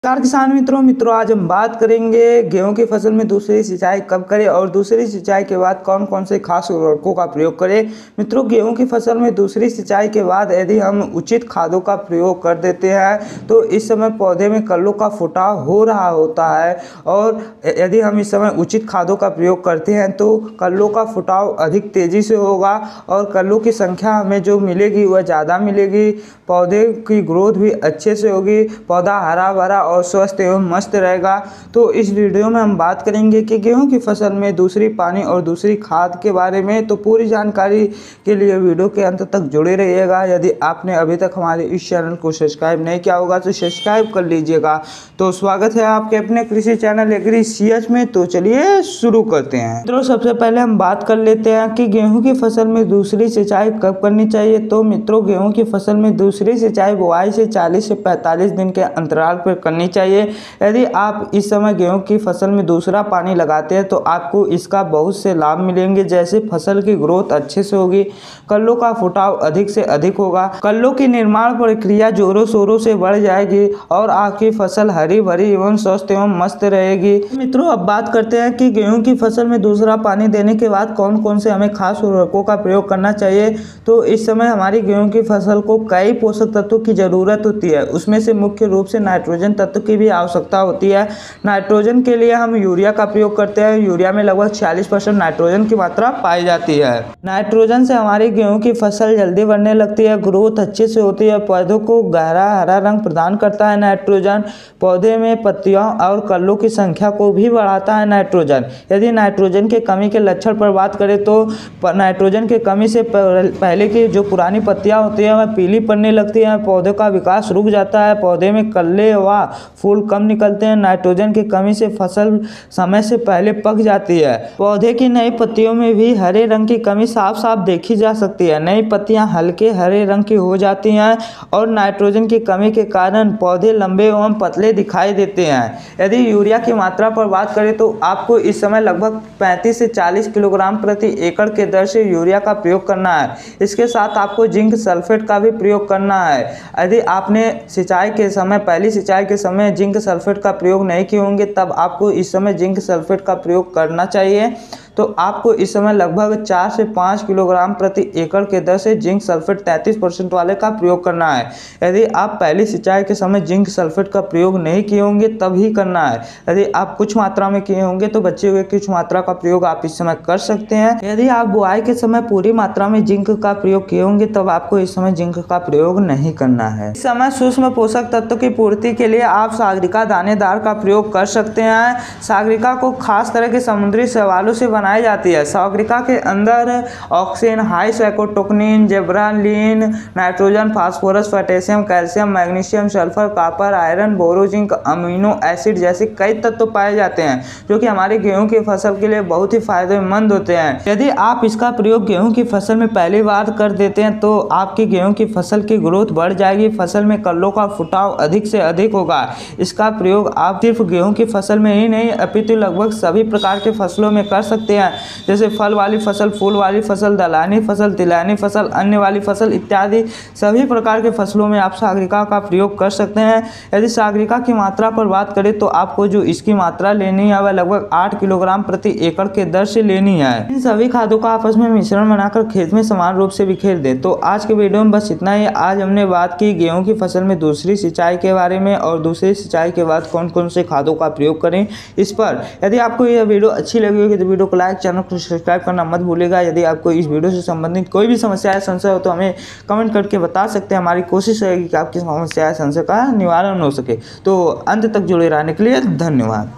नमस्कार किसान मित्रों आज हम बात करेंगे गेहूं की फसल में दूसरी सिंचाई कब करें और दूसरी सिंचाई के बाद कौन कौन से खास उर्वरकों का प्रयोग करें। मित्रों, गेहूं की फसल में दूसरी सिंचाई के बाद यदि हम उचित खादों का प्रयोग कर देते हैं तो इस समय पौधे में कल्लों का फुटाव हो रहा होता है और यदि हम इस समय उचित खादों का प्रयोग करते हैं तो कल्लों का फुटाव अधिक तेज़ी से होगा और कल्लों की संख्या हमें जो मिलेगी वह ज़्यादा मिलेगी। पौधे की ग्रोथ भी अच्छे से होगी, पौधा हरा भरा और स्वस्थ एवं मस्त रहेगा। तो इस वीडियो में हम बात करेंगे कि गेहूं की फसल में दूसरी पानी और दूसरी खाद के बारे में। तो पूरी जानकारी के लिए वीडियो के अंत तक जुड़े रहिएगा। यदि आपने अभी तक हमारे इस चैनल को सब्सक्राइब नहीं किया होगा तो सब्सक्राइब कर लीजिएगा। तो स्वागत है आपके अपने कृषि चैनल एग्री सीएच में। तो चलिए शुरू करते हैं। मित्रों, सबसे पहले हम बात कर लेते हैं कि गेहूं की फसल में दूसरी सिंचाई कब करनी चाहिए। तो मित्रों, गेहूं की फसल में दूसरी सिंचाई बुआई से 40 से 45 दिन के अंतराल पर करनी चाहिए। यदि आप इस समय गेहूं की फसल में दूसरा पानी लगाते हैं तो आपको इसका बहुत से लाभ मिलेंगे, जैसे फसल की ग्रोथ अच्छे से होगी, कल्लों का फुटाव अधिक से अधिक होगा, कल्लों की निर्माण प्रक्रिया जोरों शोरों से बढ़ जाएगी और आपकी फसल हरी भरी एवं स्वस्थ एवं मस्त रहेगी। मित्रों, अब बात करते हैं कि गेहूं की फसल में दूसरा पानी देने के बाद कौन कौन से हमें खास उर्वरकों का प्रयोग करना चाहिए। तो इस समय हमारी गेहूं की फसल को कई पोषक तत्वों की जरूरत होती है, उसमें से मुख्य रूप से नाइट्रोजन तत्व की भी आवश्यकता होती है। नाइट्रोजन के लिए हम यूरिया का प्रयोग करते हैं। यूरिया में लगभग 40% नाइट्रोजन की मात्रा पाई जाती है। नाइट्रोजन से हमारी गेहूं की फसल जल्दी बढ़ने लगती है, ग्रोथ अच्छे से होती है, पौधों को गहरा हरा रंग प्रदान करता है। नाइट्रोजन पौधे में पत्तियों और कल्लों की संख्या को भी बढ़ाता है। नाइट्रोजन यदि नाइट्रोजन के कमी के लक्षण पर बात करें तो नाइट्रोजन के कमी से पहले की जो पुरानी पत्तियां होती है वह पीली पड़ने लगती है, पौधे का विकास रुक जाता है, पौधे में कल्ले व फूल कम निकलते हैं। नाइट्रोजन की कमी से फसल समय से पहले पक जाती है। पौधे की नई पत्तियों में भी हरे रंग की कमी साफ साफ देखी जा सकती है, नई पत्तियां हल्के हरे रंग की हो जाती हैं और नाइट्रोजन की कमी के कारण पौधे लंबे एवं पतले दिखाई देते हैं। यदि यूरिया की मात्रा पर बात करें तो आपको इस समय लगभग 35 से 40 किलोग्राम प्रति एकड़ के दर से यूरिया का प्रयोग करना है। इसके साथ आपको जिंक सल्फेट का भी प्रयोग करना है। यदि आपने सिंचाई के समय पहली सिंचाई के समय जिंक सल्फेट का प्रयोग नहीं किए होंगे तब आपको इस समय जिंक सल्फेट का प्रयोग करना चाहिए। तो आपको इस समय लगभग 4 से 5 किलोग्राम प्रति एकड़ के दर से जिंक सल्फेट 33% वाले का प्रयोग करना है। यदि आप पहली सिंचाई के समय जिंक सल्फेट का प्रयोग नहीं किए होंगे तब ही करना है। यदि आप कुछ मात्रा में किए होंगे तो बचे हुए कुछ मात्रा का प्रयोग आप इस समय कर सकते हैं। यदि आप बुआई के समय पूरी मात्रा में जिंक का प्रयोग किए होंगे तब आपको इस समय जिंक का प्रयोग नहीं करना है। इस समय सूक्ष्म पोषक तत्वों की पूर्ति के लिए आप सागरिका दानेदार का प्रयोग कर सकते हैं। सागरिका को खास तरह के समुद्री शैवालों से बनाई जाती है। सागरिका के अंदर ऑक्सीन, हाई cytokinin, gibberellin, nitrogen, phosphorus, potassium, calcium, magnesium, sulphur, copper, iron, boron, zinc, amino acid जैसे कई तत्व पाए जाते हैं जो कि हमारी गेहूं की फसल के लिए बहुत ही फायदेमंद होते हैं। यदि आप इसका प्रयोग गेहूं की फसल में पहली बार कर देते हैं तो आपकी गेहूं की फसल की ग्रोथ बढ़ जाएगी, फसल में कल्लों का फुटाव अधिक से अधिक होगा। इसका प्रयोग आप सिर्फ गेहूं की फसल में ही नहीं अपितु लगभग सभी प्रकार के फसलों में कर सकते हैं, जैसे फल वाली फसल, फूल वाली फसल, दलहनी फसल, तिलहनी फसल, अन्य वाली फसल इत्यादि सभी प्रकार के फसलों में आप सागरिका का प्रयोग कर सकते हैं। यदि सागरिका की मात्रा पर बात करें तो आपको जो इसकी मात्रा लेनी है वह लगभग 8 किलोग्राम प्रति एकड़ के दर से लेनी है। इन सभी खादों का आपस में मिश्रण बनाकर खेत में समान रूप से बिखेर दें। तो आज के वीडियो में बस इतना ही। आज हमने बात की गेहूं की फसल में दूसरी सिंचाई के बारे में और दूसरी सिंचाई के बाद कौन कौन से खादों का प्रयोग करें इस पर। यदि आपको यह वीडियो अच्छी लगी होगी तो वीडियो को लाइक, चैनल को सब्सक्राइब करना मत भूलिएगा। यदि आपको इस वीडियो से संबंधित कोई भी समस्या या संशय हो तो हमें कमेंट करके बता सकते हैं। हमारी कोशिश रहेगी कि आपकी समस्या या संशय का निवारण हो सके। तो अंत तक जुड़े रहने के लिए धन्यवाद।